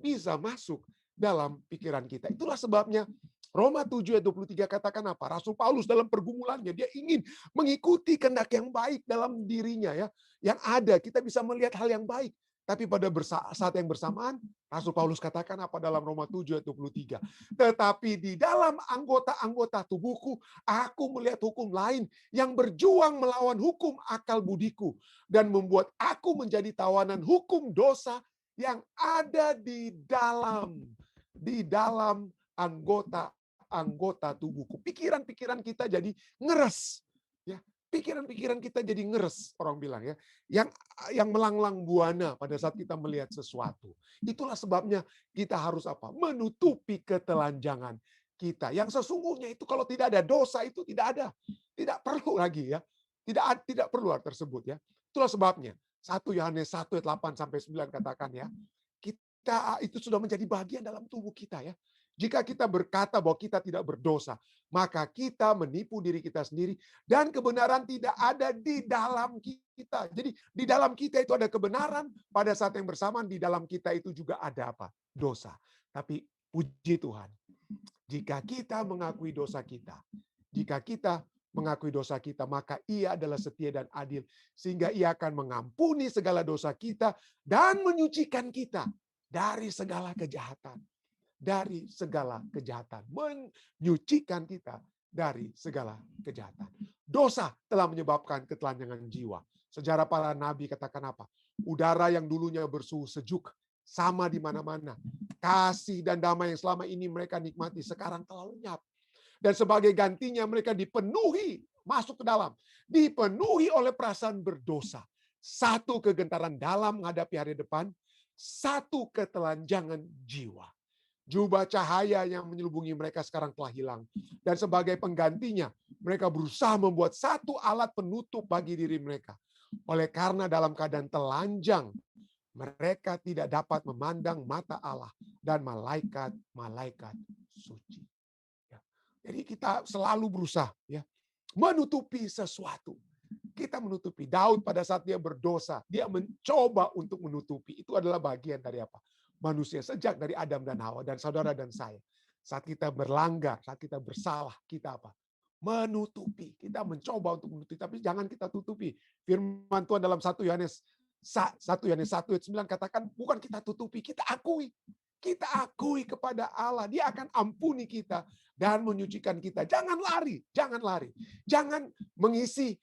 Bisa masuk dalam pikiran kita. Itulah sebabnya Roma 7 ayat 23 katakan apa? Rasul Paulus dalam pergumulannya, dia ingin mengikuti kehendak yang baik dalam dirinya ya. Yang ada, kita bisa melihat hal yang baik. Tapi pada saat yang bersamaan, Rasul Paulus katakan apa dalam Roma 7 ayat 23? Tetapi di dalam anggota-anggota tubuhku, aku melihat hukum lain yang berjuang melawan hukum akal budiku dan membuat aku menjadi tawanan hukum dosa yang ada di dalam anggota tubuhku. Pikiran-pikiran kita jadi ngeres, ya. Pikiran-pikiran kita jadi ngeres, orang bilang ya. Yang melanglang buana pada saat kita melihat sesuatu. Itulah sebabnya kita harus apa? Menutupi ketelanjangan kita. Yang sesungguhnya itu kalau tidak ada dosa itu tidak ada. Tidak perlu lagi ya. Tidak perlu hal tersebut ya. Itulah sebabnya 1 Yohanes 1 ayat 8 sampai 9 katakan ya. Kita itu sudah menjadi bagian dalam tubuh kita ya. Jika kita berkata bahwa kita tidak berdosa, maka kita menipu diri kita sendiri dan kebenaran tidak ada di dalam kita. Jadi di dalam kita itu ada kebenaran, pada saat yang bersamaan di dalam kita itu juga ada apa? Dosa. Tapi puji Tuhan, jika kita mengakui dosa kita, jika kita mengakui dosa kita, maka Ia adalah setia dan adil sehingga Ia akan mengampuni segala dosa kita dan menyucikan kita dari segala kejahatan. Dari segala kejahatan. Menyucikan kita dari segala kejahatan. Dosa telah menyebabkan ketelanjangan jiwa. Sejarah para nabi katakan apa? Udara yang dulunya bersuhu sejuk, sama di mana-mana. Kasih dan damai yang selama ini mereka nikmati, sekarang telah lenyap. Dan sebagai gantinya mereka dipenuhi, masuk ke dalam. Dipenuhi oleh perasaan berdosa. Satu kegentaran dalam menghadapi hari depan, satu ketelanjangan jiwa. Jubah cahaya yang menyelubungi mereka sekarang telah hilang. Dan sebagai penggantinya, mereka berusaha membuat satu alat penutup bagi diri mereka. Oleh karena dalam keadaan telanjang, mereka tidak dapat memandang mata Allah dan malaikat-malaikat suci. Ya. Jadi kita selalu berusaha ya menutupi sesuatu. Kita menutupi. Daud pada saat dia berdosa, dia mencoba untuk menutupi. Itu adalah bagian dari apa? Manusia sejak dari Adam dan Hawa dan saudara dan saya. Saat kita berlanggar, saat kita bersalah, kita apa? Menutupi. Kita mencoba untuk menutupi, tapi jangan kita tutupi. Firman Tuhan dalam 1 Yohanes 1 ayat 9 katakan, bukan kita tutupi, kita akui. Kita akui kepada Allah. Dia akan ampuni kita dan menyucikan kita. Jangan lari, jangan lari. Jangan mengisi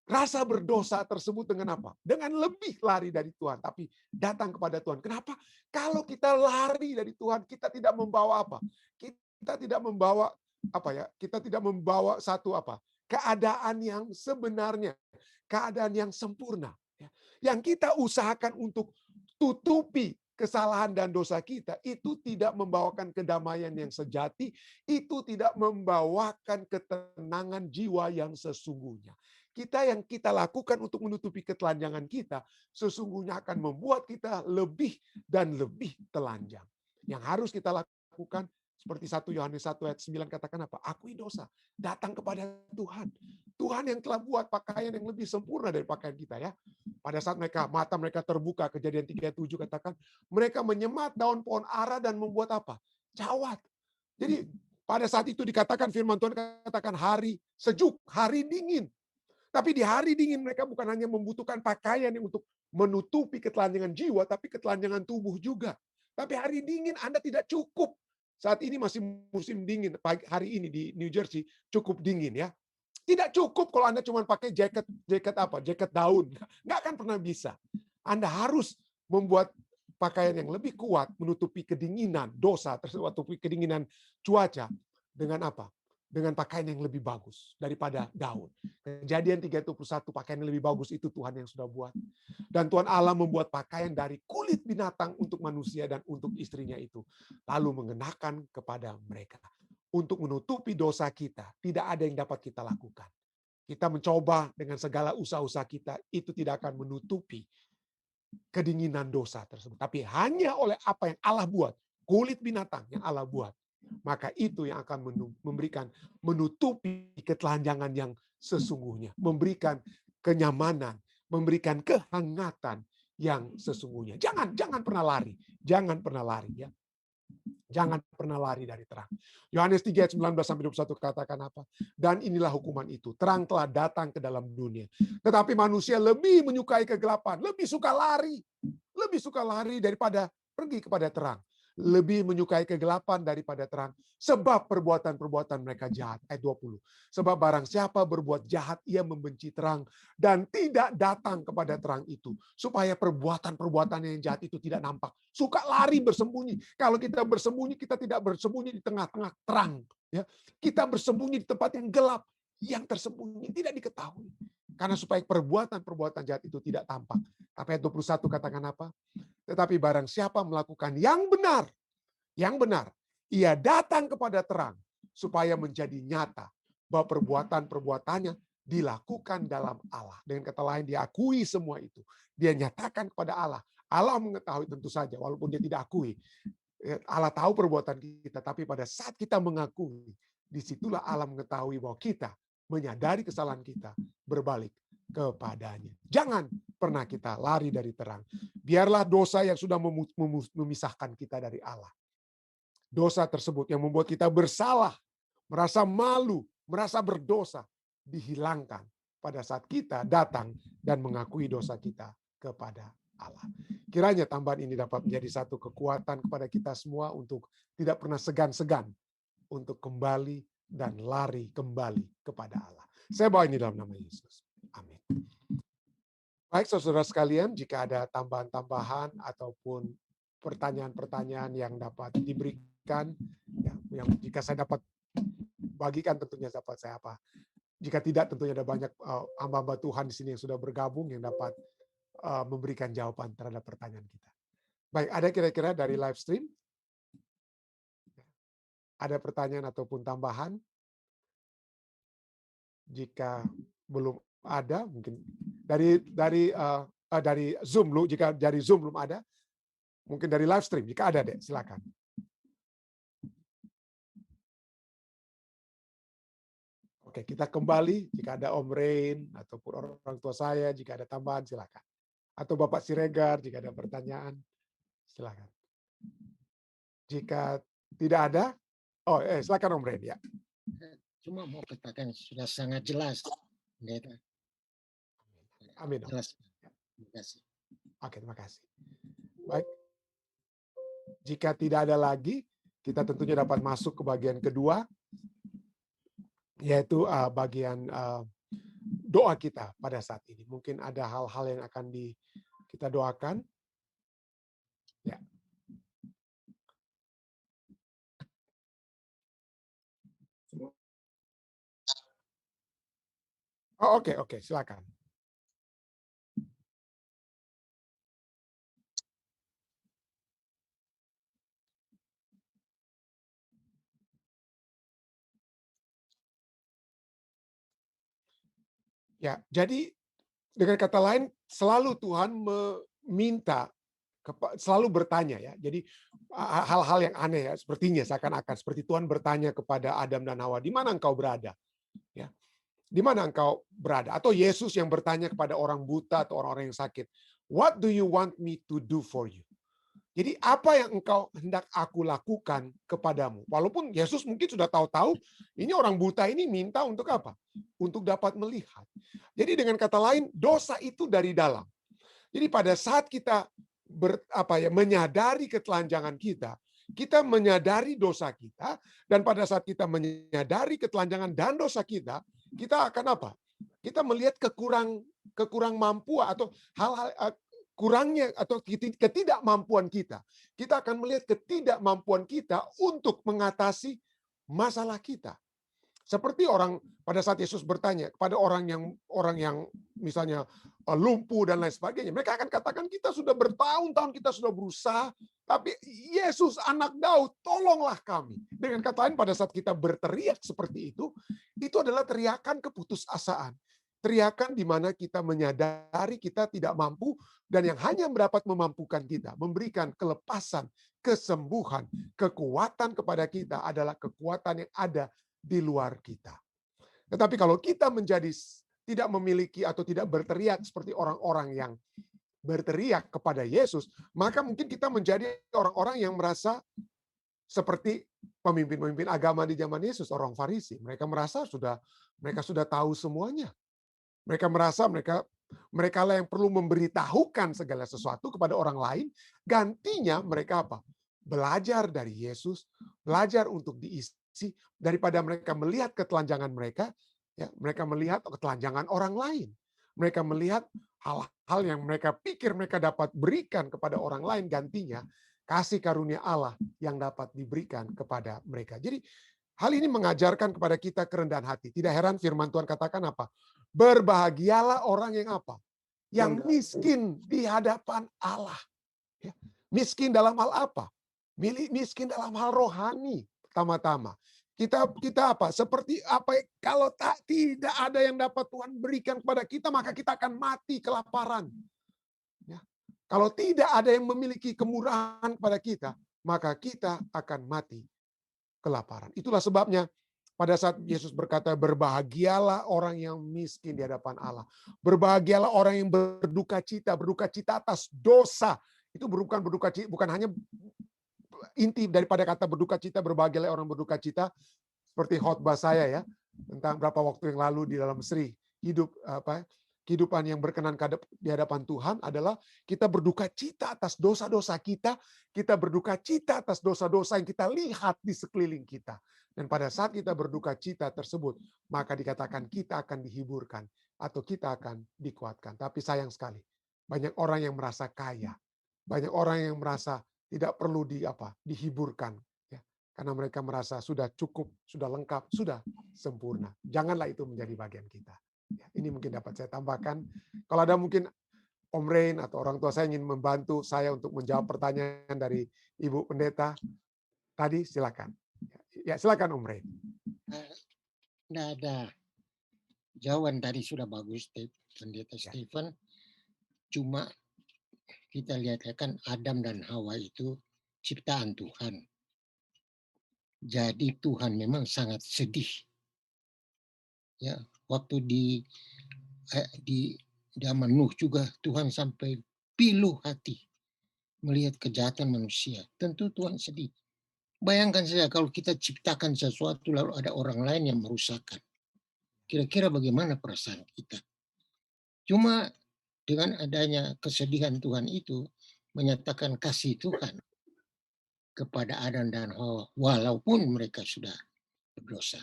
rasa berdosa tersebut dengan apa? Dengan lebih lari dari Tuhan, tapi datang kepada Tuhan. Kenapa? Kalau kita lari dari Tuhan, kita tidak membawa apa? Kita tidak membawa apa ya? Kita tidak membawa satu apa? Keadaan yang sebenarnya, keadaan yang sempurna. Yang kita usahakan untuk tutupi kesalahan dan dosa kita, itu tidak membawakan kedamaian yang sejati, itu tidak membawakan ketenangan jiwa yang sesungguhnya. yang kita lakukan untuk menutupi ketelanjangan kita, sesungguhnya akan membuat kita lebih dan lebih telanjang. Yang harus kita lakukan, seperti 1 Yohanes 1 ayat 9 katakan apa? Akui dosa, datang kepada Tuhan. Tuhan yang telah buat pakaian yang lebih sempurna dari pakaian kita ya. Pada saat mata mereka terbuka, Kejadian 37 katakan, mereka menyemat daun pohon ara dan membuat apa? Cawat. Jadi pada saat itu dikatakan firman Tuhan katakan hari sejuk, hari dingin. Tapi di hari dingin mereka bukan hanya membutuhkan pakaian yang untuk menutupi ketelanjangan jiwa, tapi ketelanjangan tubuh juga. Tapi hari dingin Anda tidak cukup. Saat ini masih musim dingin, hari ini di New Jersey cukup dingin ya. Tidak cukup kalau Anda cuma pakai jaket daun. Nggak akan pernah bisa. Anda harus membuat pakaian yang lebih kuat menutupi kedinginan dosa tersebut, atau kedinginan cuaca dengan apa? Dengan pakaian yang lebih bagus daripada daun. Kejadian 31 pakaian yang lebih bagus itu Tuhan yang sudah buat. Dan Tuhan Allah membuat pakaian dari kulit binatang untuk manusia dan untuk istrinya itu. Lalu mengenakan kepada mereka. Untuk menutupi dosa kita, tidak ada yang dapat kita lakukan. Kita mencoba dengan segala usaha-usaha kita, itu tidak akan menutupi kedinginan dosa tersebut. Tapi hanya oleh apa yang Allah buat, kulit binatang yang Allah buat, maka itu yang akan memberikan menutupi ketelanjangan yang sesungguhnya, memberikan kenyamanan, memberikan kehangatan yang sesungguhnya. Jangan pernah lari, jangan pernah lari ya. Jangan pernah lari dari terang. Yohanes 3 ayat 19 sampai 21 katakan apa? Dan inilah hukuman itu. Terang telah datang ke dalam dunia. Tetapi manusia lebih menyukai kegelapan, lebih suka lari. Lebih suka lari daripada pergi kepada terang. Lebih menyukai kegelapan daripada terang. Sebab perbuatan-perbuatan mereka jahat. Ayat 20. Sebab barang siapa berbuat jahat, ia membenci terang. Dan tidak datang kepada terang itu. Supaya perbuatan-perbuatan yang jahat itu tidak nampak. Suka lari bersembunyi. Kalau kita bersembunyi, kita tidak bersembunyi di tengah-tengah terang. Ya, kita bersembunyi di tempat yang gelap. Yang tersembunyi tidak diketahui. Karena supaya perbuatan-perbuatan jahat itu tidak tampak. Tapi ayat 21 katakan apa? Tetapi barang siapa melakukan yang benar, ia datang kepada terang, supaya menjadi nyata bahwa perbuatan-perbuatannya dilakukan dalam Allah. Dengan kata lain, diakui semua itu. Dia nyatakan kepada Allah. Allah mengetahui tentu saja, walaupun dia tidak akui. Allah tahu perbuatan kita, tapi pada saat kita mengakui, disitulah Allah mengetahui bahwa kita menyadari kesalahan kita, berbalik kepadanya. Jangan pernah kita lari dari terang. Biarlah dosa yang sudah memisahkan kita dari Allah. Dosa tersebut yang membuat kita bersalah, merasa malu, merasa berdosa, dihilangkan pada saat kita datang dan mengakui dosa kita kepada Allah. Kiranya tambahan ini dapat menjadi satu kekuatan kepada kita semua untuk tidak pernah segan-segan untuk kembali dan lari kembali kepada Allah. Saya bawa ini dalam nama Yesus. Amin. Baik saudara sekalian, jika ada tambahan-tambahan ataupun pertanyaan-pertanyaan yang dapat diberikan, yang jika saya dapat bagikan tentunya dapat saya apa. Jika tidak tentunya ada banyak hamba-hamba Tuhan di sini yang sudah bergabung yang dapat memberikan jawaban terhadap pertanyaan kita. Baik, ada kira-kira dari live stream? Ada pertanyaan ataupun tambahan? Jika belum ada, mungkin dari Zoom lu, jika dari Zoom belum ada, mungkin dari live stream. Jika ada, Dek, silakan. Oke, kita kembali. Jika ada Om Rain ataupun orang tua saya, jika ada tambahan, silakan. Atau Bapak Siregar, jika ada pertanyaan, silakan. Jika tidak ada, silakan Om Rain ya. Cuma mau katakan sudah sangat jelas, pendeta. Amin. Jelas. Terima kasih. Oke, terima kasih. Baik. Jika tidak ada lagi, kita tentunya dapat masuk ke bagian kedua, yaitu bagian doa kita pada saat ini. Mungkin ada hal-hal yang akan kita doakan. Ya. Oh, oke, silakan. Ya, jadi dengan kata lain selalu Tuhan meminta selalu bertanya ya. Jadi hal-hal yang aneh ya, sepertinya seakan-akan seperti Tuhan bertanya kepada Adam dan Hawa, "Di mana engkau berada?" Ya. Di mana engkau berada? Atau Yesus yang bertanya kepada orang buta atau orang-orang yang sakit, "What do you want me to do for you?" Jadi apa yang engkau hendak aku lakukan kepadamu? Walaupun Yesus mungkin sudah tahu-tahu, ini orang buta ini minta untuk apa? Untuk dapat melihat. Jadi dengan kata lain, dosa itu dari dalam. Jadi pada saat kita menyadari ketelanjangan kita menyadari dosa kita, dan pada saat kita menyadari ketelanjangan dan dosa kita akan apa? Kita melihat kekurang mampu atau hal-hal kurangnya atau ketidakmampuan kita. Kita akan melihat ketidakmampuan kita untuk mengatasi masalah kita. Seperti orang pada saat Yesus bertanya kepada orang yang misalnya lumpuh dan lain sebagainya, mereka akan katakan kita sudah bertahun-tahun kita sudah berusaha, tapi Yesus anak Daud, tolonglah kami. Dengan kata lain pada saat kita berteriak seperti itu adalah teriakan keputusasaan. Teriakan di mana kita menyadari kita tidak mampu dan yang hanya dapat memampukan kita, memberikan kelepasan, kesembuhan, kekuatan kepada kita adalah kekuatan yang ada di luar kita. Tetapi kalau kita menjadi tidak memiliki atau tidak berteriak seperti orang-orang yang berteriak kepada Yesus, maka mungkin kita menjadi orang-orang yang merasa seperti pemimpin-pemimpin agama di zaman Yesus, orang Farisi. Mereka merasa mereka sudah tahu semuanya. Mereka merasa mereka lah yang perlu memberitahukan segala sesuatu kepada orang lain. Gantinya mereka apa? Belajar dari Yesus, belajar untuk diisi daripada mereka melihat ketelanjangan mereka, ya, mereka melihat ketelanjangan orang lain. Mereka melihat hal-hal yang mereka pikir mereka dapat berikan kepada orang lain, gantinya kasih karunia Allah yang dapat diberikan kepada mereka. Jadi hal ini mengajarkan kepada kita kerendahan hati. Tidak heran firman Tuhan katakan apa? Berbahagialah orang yang apa? Yang miskin di hadapan Allah. Ya. Miskin dalam hal apa? Miskin dalam hal rohani pertama-tama. Kita apa? Seperti apa? Kalau tidak ada yang dapat Tuhan berikan kepada kita, maka kita akan mati kelaparan. Ya. Kalau tidak ada yang memiliki kemurahan kepada kita, maka kita akan mati kelaparan. Itulah sebabnya pada saat Yesus berkata, berbahagialah orang yang miskin di hadapan Allah. Berbahagialah orang yang berduka cita atas dosa. Itu bukan hanya inti daripada kata berduka cita, berbahagialah orang berduka cita. Seperti khotbah saya ya, tentang berapa waktu yang lalu di dalam Sri. Kehidupan yang berkenan di hadapan Tuhan adalah kita berduka cita atas dosa-dosa kita berduka cita atas dosa-dosa yang kita lihat di sekeliling kita. Dan pada saat kita berduka cita tersebut, maka dikatakan kita akan dihiburkan atau kita akan dikuatkan. Tapi sayang sekali, banyak orang yang merasa kaya, banyak orang yang merasa tidak perlu dihiburkan, ya, karena mereka merasa sudah cukup, sudah lengkap, sudah sempurna. Janganlah itu menjadi bagian kita. Ya, ini mungkin dapat saya tambahkan. Kalau ada mungkin Om Rain atau orang tua saya ingin membantu saya untuk menjawab pertanyaan dari Ibu Pendeta tadi, silakan. Ya, silakan Om Rain. Tidak ada jawaban tadi sudah bagus, Pendeta Stephen. Cuma kita lihat kan Adam dan Hawa itu ciptaan Tuhan. Jadi Tuhan memang sangat sedih. Ya, waktu di zaman Nuh juga Tuhan sampai pilu hati melihat kejahatan manusia. Tentu Tuhan sedih. Bayangkan saja kalau kita ciptakan sesuatu lalu ada orang lain yang merusakkan. Kira-kira bagaimana perasaan kita? Cuma dengan adanya kesedihan Tuhan itu menyatakan kasih Tuhan kepada Adam dan Hawa walaupun mereka sudah berdosa.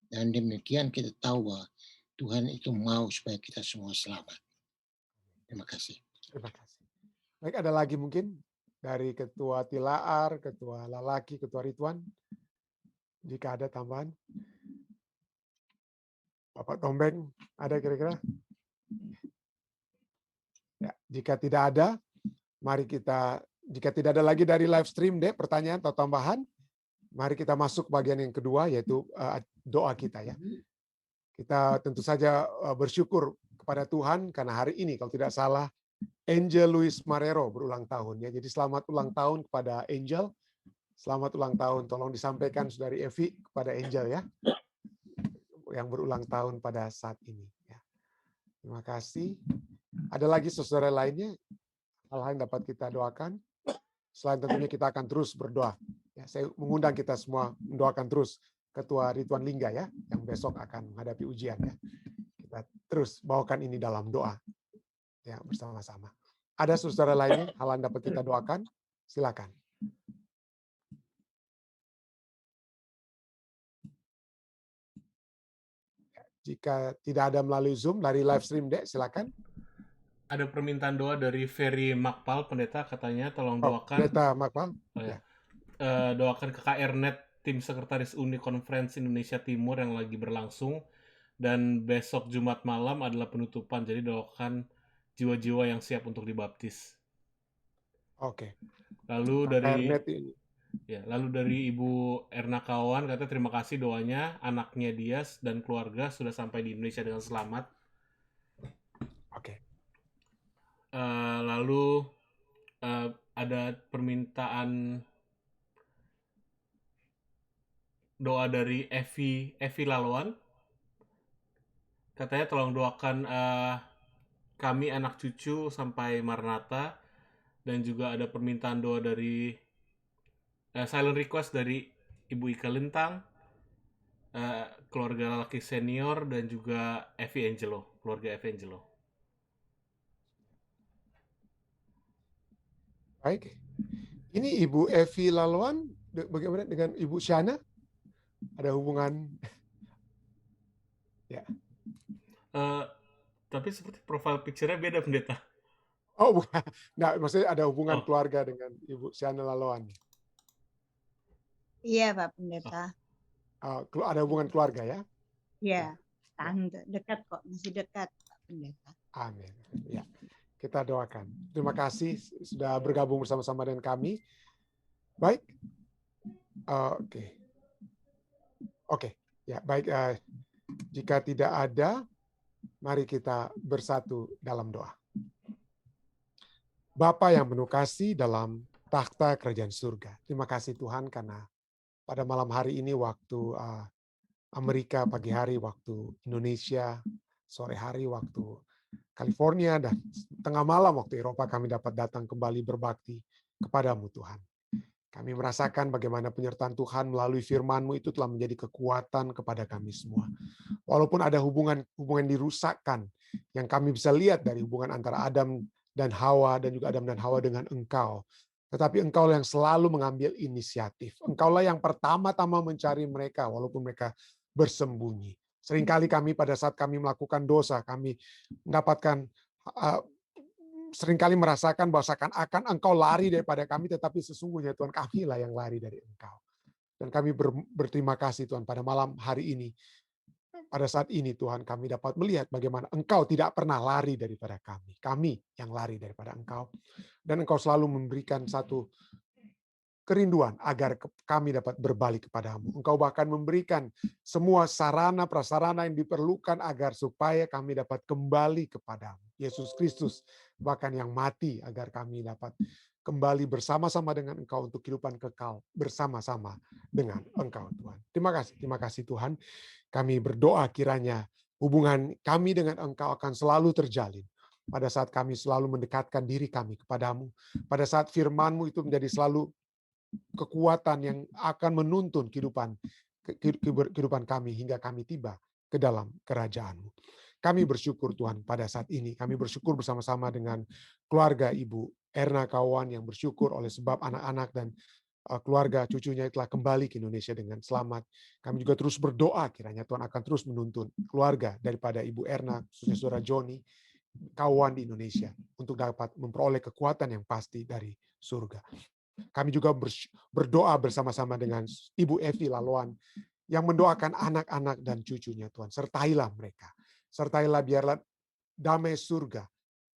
Dan demikian kita tahu bahwa Tuhan itu mau supaya kita semua selamat. Terima kasih. Terima kasih. Baik, ada lagi mungkin dari Ketua Tilaar, Ketua Lalaki, Ketua Ridwan? Jika ada tambahan. Bapak Tombeng, ada kira-kira? Ya, jika tidak ada, mari jika tidak ada lagi dari live stream deh pertanyaan atau tambahan, mari kita masuk bagian yang kedua yaitu doa kita ya. Kita tentu saja bersyukur kepada Tuhan karena hari ini kalau tidak salah Angel Luis Marrero berulang tahun ya. Jadi selamat ulang tahun kepada Angel. Selamat ulang tahun. Tolong disampaikan Saudari Evi kepada Angel ya, yang berulang tahun pada saat ini. Ya. Terima kasih. Ada lagi saudara lainnya hal-hal yang dapat kita doakan. Selain tentunya kita akan terus berdoa. Ya, saya mengundang kita semua mendoakan terus Ketua Ridwan Lingga ya, yang besok akan menghadapi ujian ya. Kita terus bawakan ini dalam doa ya bersama-sama. Ada saudara lainnya hal yang dapat kita doakan? Silakan. Jika tidak ada melalui Zoom, dari live stream deh, silakan. Ada permintaan doa dari Ferry Makpal, pendeta, katanya tolong doakan. Pendeta Makpal. Ya. Doakan KKRNet, tim sekretaris Uni Conference Indonesia Timur yang lagi berlangsung, dan besok Jumat malam adalah penutupan, jadi doakan jiwa-jiwa yang siap untuk dibaptis. Oke. Lalu ini. Lalu dari Ibu Erna Kawan, kata terima kasih doanya, anaknya Dias dan keluarga sudah sampai di Indonesia dengan selamat. Oke. Lalu ada permintaan doa dari Evi Laluan, katanya tolong doakan kami anak cucu sampai Maranatha, dan juga ada permintaan doa dari silent request dari Ibu Ika Lintang, keluarga laki senior, dan juga keluarga Evi Angelo. Baik. Ini Ibu Evi Laluan bagaimana dengan Ibu Shana? Ada hubungan? Ya. Tapi seperti profile picture-nya beda, pendeta. Oh, bukan. Nggak, maksudnya ada hubungan keluarga dengan Ibu Shana Laluan. Iya, Pak Pendeta. Ada hubungan keluarga ya? Iya, tante dekat kok, masih dekat Pak Pendeta. Amin. Ya. Kita doakan. Terima kasih sudah bergabung bersama-sama dengan kami. Baik. Oke. Ya, baik. Jika tidak ada, mari kita bersatu dalam doa. Bapa yang penuh kasih dalam takhta kerajaan surga. Terima kasih Tuhan karena pada malam hari ini waktu Amerika, pagi hari waktu Indonesia, sore hari waktu California, dan tengah malam waktu Eropa kami dapat datang kembali berbakti kepadamu Tuhan. Kami merasakan bagaimana penyertaan Tuhan melalui firman-Mu itu telah menjadi kekuatan kepada kami semua. Walaupun ada hubungan dirusakkan yang kami bisa lihat dari hubungan antara Adam dan Hawa dan juga Adam dan Hawa dengan Engkau. Tetapi Engkau yang selalu mengambil inisiatif. Engkaulah yang pertama-tama mencari mereka walaupun mereka bersembunyi. Seringkali kami pada saat kami melakukan dosa, kami mendapatkan seringkali merasakan bahwa seakan-akan Engkau lari daripada kami, tetapi sesungguhnya Tuhan kamilah yang lari dari Engkau. Dan kami berterima kasih Tuhan pada malam hari ini. Pada saat ini Tuhan kami dapat melihat bagaimana Engkau tidak pernah lari daripada kami. Kami yang lari daripada Engkau. Dan Engkau selalu memberikan satu kerinduan agar kami dapat berbalik kepadamu. Engkau bahkan memberikan semua sarana prasarana yang diperlukan agar supaya kami dapat kembali kepadamu. Yesus Kristus bahkan yang mati agar kami dapat kembali bersama-sama dengan Engkau untuk kehidupan kekal bersama-sama dengan Engkau Tuhan. Terima kasih Tuhan. Kami berdoa kiranya hubungan kami dengan Engkau akan selalu terjalin. Pada saat kami selalu mendekatkan diri kami kepadamu. Pada saat firman-Mu itu menjadi selalu kekuatan yang akan menuntun kehidupan kami hingga kami tiba ke dalam kerajaan-Mu. Kami bersyukur Tuhan pada saat ini. Kami bersyukur bersama-sama dengan keluarga Ibu Erna Kawan yang bersyukur oleh sebab anak-anak dan keluarga cucunya telah kembali ke Indonesia dengan selamat. Kami juga terus berdoa kiranya Tuhan akan terus menuntun keluarga daripada Ibu Erna, khususnya Saudara Joni, kawan di Indonesia untuk dapat memperoleh kekuatan yang pasti dari surga. Kami juga berdoa bersama-sama dengan Ibu Evi Laluan yang mendoakan anak-anak dan cucunya Tuhan. Sertailah mereka. Sertailah biarlah damai surga,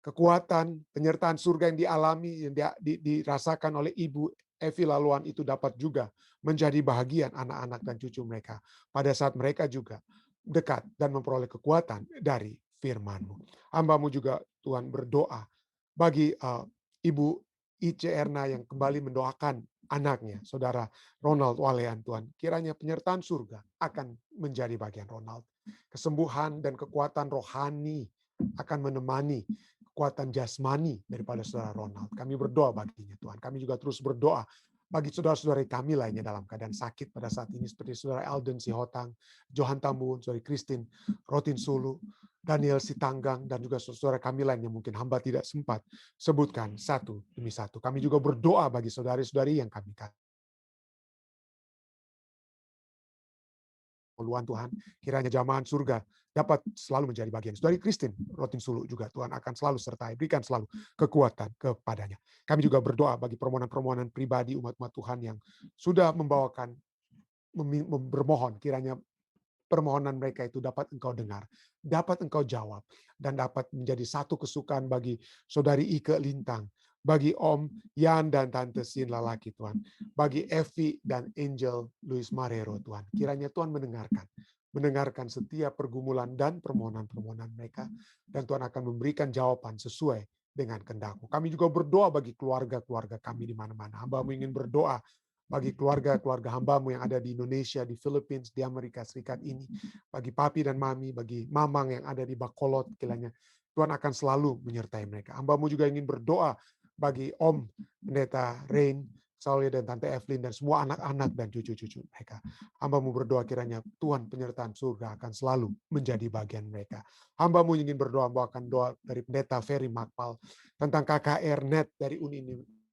kekuatan, penyertaan surga yang dialami, yang dirasakan oleh Ibu Evi Laluan itu dapat juga menjadi bahagian anak-anak dan cucu mereka. Pada saat mereka juga dekat dan memperoleh kekuatan dari firman-Mu. Hamba-Mu juga Tuhan berdoa bagi Ibu Ice Erna yang kembali mendoakan anaknya, Saudara Ronald Walean Tuhan. Kiranya penyertaan surga akan menjadi bagian Ronald. Kesembuhan dan kekuatan rohani akan menemani kekuatan jasmani daripada Saudara Ronald. Kami berdoa baginya Tuhan. Kami juga terus berdoa bagi saudara-saudara kami lainnya dalam keadaan sakit pada saat ini, seperti Saudara Alden Sihotang, Johan Tambun, Saudari Christine Rotin Sulu, Daniel Sitanggang, dan juga saudara kami lain yang mungkin hamba tidak sempat sebutkan satu demi satu. Kami juga berdoa bagi saudari-saudari yang kami kasih. Tuhan, kiranya jamahan surga dapat selalu menjadi bagian. Saudari Christine Rotin Sulu juga Tuhan akan selalu sertai, berikan selalu kekuatan kepadanya. Kami juga berdoa bagi permohonan-permohonan pribadi umat-umat Tuhan yang sudah membawakan, bermohon, kiranya permohonan mereka itu dapat Engkau dengar, dapat Engkau jawab, dan dapat menjadi satu kesukaan bagi Saudari Ike Lintang, bagi Om Yan dan Tante Sin Lalaki Tuhan, bagi Evi dan Angel Luis Marrero Tuhan. Kiranya Tuhan mendengarkan setiap pergumulan dan permohonan-permohonan mereka, dan Tuhan akan memberikan jawaban sesuai dengan kehendak-Mu. Kami juga berdoa bagi keluarga-keluarga kami di mana-mana. Hamba-Mu ingin berdoa bagi keluarga-keluarga hamba-Mu yang ada di Indonesia, di Philippines, di Amerika Serikat ini, bagi papi dan mami, bagi mamang yang ada di Bacolod, kiranya Tuhan akan selalu menyertai mereka. Hamba-Mu juga ingin berdoa bagi Om Pendeta Rain, Sauli dan Tante Evelyn, dan semua anak-anak dan cucu-cucu mereka. Hamba-Mu berdoa kiranya Tuhan penyertaan surga akan selalu menjadi bagian mereka. Hamba-Mu ingin berdoa, bawakan doa dari Pendeta Ferry Makpal tentang KKR Net dari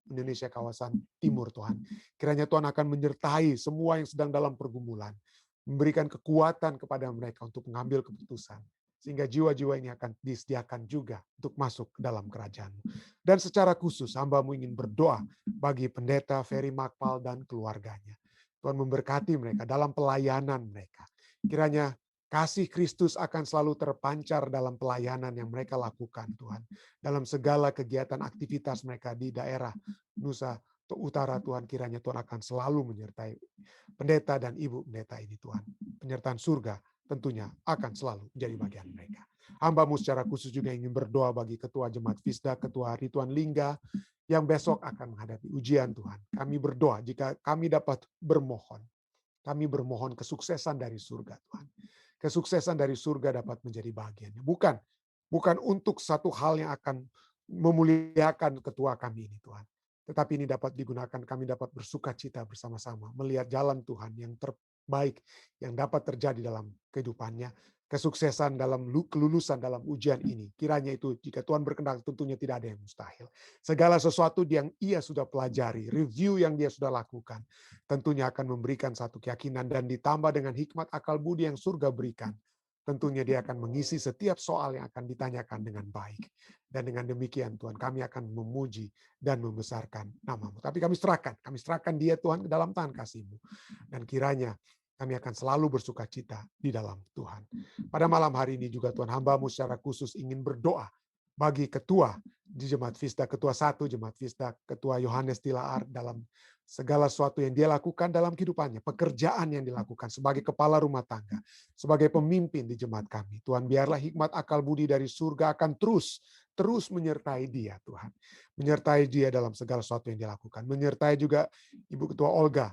Indonesia kawasan timur Tuhan. Kiranya Tuhan akan menyertai semua yang sedang dalam pergumulan, memberikan kekuatan kepada mereka untuk mengambil keputusan, sehingga jiwa-jiwa ini akan disediakan juga untuk masuk ke dalam kerajaan-Mu. Dan secara khusus hamba-Mu ingin berdoa bagi Pendeta Ferry Makpal dan keluarganya. Tuhan memberkati mereka dalam pelayanan mereka. Kiranya kasih Kristus akan selalu terpancar dalam pelayanan yang mereka lakukan Tuhan. Dalam segala kegiatan aktivitas mereka di daerah Nusa Utara Tuhan, kiranya Tuhan akan selalu menyertai pendeta dan ibu pendeta ini Tuhan. Penyertaan surga tentunya akan selalu menjadi bagian mereka. Hamba-Mu secara khusus juga ingin berdoa bagi Ketua Jemaat Fisda, Ketua Rituan Lingga, yang besok akan menghadapi ujian Tuhan. Kami berdoa jika kami dapat bermohon. Kami bermohon kesuksesan dari surga Tuhan. Kesuksesan dari surga dapat menjadi bagiannya. Bukan untuk satu hal yang akan memuliakan ketua kami ini Tuhan. Tetapi ini dapat digunakan, kami dapat bersuka cita bersama-sama. Melihat jalan Tuhan yang terbaik yang dapat terjadi dalam kehidupannya. Kesuksesan dalam kelulusan dalam ujian ini. Kiranya itu jika Tuhan berkehendak tentunya tidak ada yang mustahil. Segala sesuatu yang ia sudah pelajari, review yang dia sudah lakukan, tentunya akan memberikan satu keyakinan dan ditambah dengan hikmat akal budi yang surga berikan. Tentunya dia akan mengisi setiap soal yang akan ditanyakan dengan baik. Dan dengan demikian Tuhan kami akan memuji dan membesarkan nama-Mu. Tapi kami serahkan dia Tuhan ke dalam tangan kasih-Mu. Dan kiranya kami akan selalu bersuka cita di dalam Tuhan. Pada malam hari ini juga Tuhan hamba-Mu secara khusus ingin berdoa bagi ketua di Jemaat Fisda, ketua 1 Jemaat Fisda, ketua Yohanes Tilaar dalam segala sesuatu yang dia lakukan dalam kehidupannya, pekerjaan yang dilakukan sebagai kepala rumah tangga, sebagai pemimpin di jemaat kami. Tuhan biarlah hikmat akal budi dari surga akan terus menyertai dia Tuhan. Menyertai dia dalam segala sesuatu yang dilakukan. Menyertai juga Ibu Ketua Olga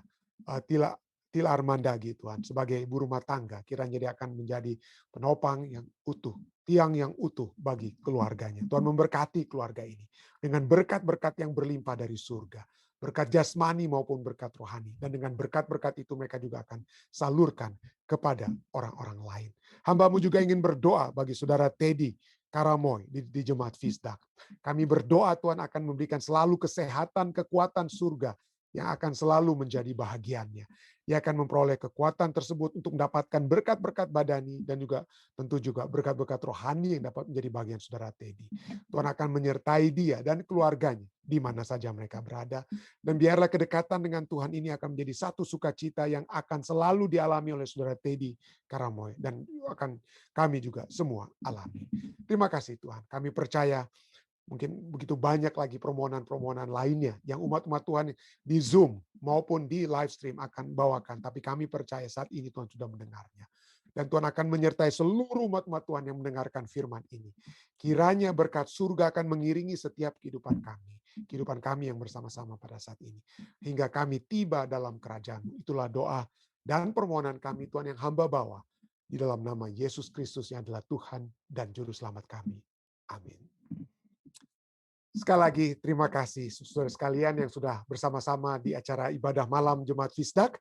Tilaar Mandagi Tuhan sebagai ibu rumah tangga. Kiranya dia akan menjadi penopang yang utuh, tiang yang utuh bagi keluarganya. Tuhan memberkati keluarga ini dengan berkat-berkat yang berlimpah dari surga. Berkat jasmani maupun berkat rohani. Dan dengan berkat-berkat itu mereka juga akan salurkan kepada orang-orang lain. Hamba-Mu juga ingin berdoa bagi saudara Teddy Karamoy di Jemaat Fisda. Kami berdoa Tuhan akan memberikan selalu kesehatan, kekuatan surga yang akan selalu menjadi bahagiannya. Ia akan memperoleh kekuatan tersebut untuk mendapatkan berkat-berkat badani dan juga tentu juga berkat-berkat rohani yang dapat menjadi bagian saudara Teddy. Tuhan akan menyertai dia dan keluarganya di mana saja mereka berada. Dan biarlah kedekatan dengan Tuhan ini akan menjadi satu sukacita yang akan selalu dialami oleh saudara Teddy Karamoy dan akan kami juga semua alami. Terima kasih Tuhan. Kami percaya mungkin begitu banyak lagi permohonan-permohonan lainnya yang umat-umat Tuhan di Zoom maupun di live stream akan bawakan. Tapi kami percaya saat ini Tuhan sudah mendengarnya. Dan Tuhan akan menyertai seluruh umat-umat Tuhan yang mendengarkan firman ini. Kiranya berkat surga akan mengiringi setiap kehidupan kami yang bersama-sama pada saat ini. Hingga kami tiba dalam kerajaan-Mu. Itulah doa dan permohonan kami Tuhan yang hamba bawa. Di dalam nama Yesus Kristus yang adalah Tuhan dan Juru Selamat kami. Amin. Sekali lagi terima kasih saudara sekalian yang sudah bersama-sama di acara ibadah malam Jemaat Fisdak.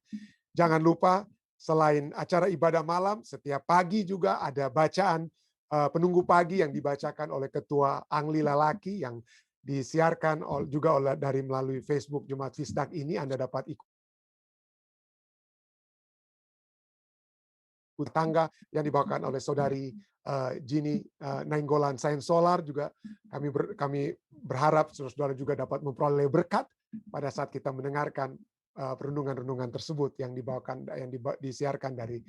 Jangan lupa selain acara ibadah malam, setiap pagi juga ada bacaan penunggu pagi yang dibacakan oleh Ketua Angli Lalaki yang disiarkan juga dari melalui Facebook Jemaat Fisdak ini. Anda dapat ikut tangga yang dibawakan oleh saudari Jini Nainggolan Sains Solar. Juga kami berharap saudara-saudara juga dapat memperoleh berkat pada saat kita mendengarkan renungan-renungan tersebut yang dibawakan, yang disiarkan dari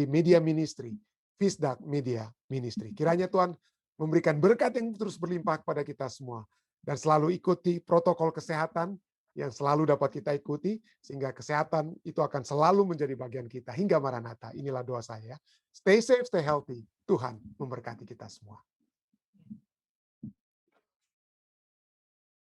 media ministry, Fisdak Media Ministry. Kiranya Tuhan memberikan berkat yang terus berlimpah kepada kita semua dan selalu ikuti protokol kesehatan yang selalu dapat kita ikuti, sehingga kesehatan itu akan selalu menjadi bagian kita hingga Maranatha. Inilah doa saya. Stay safe, stay healthy. Tuhan memberkati kita semua.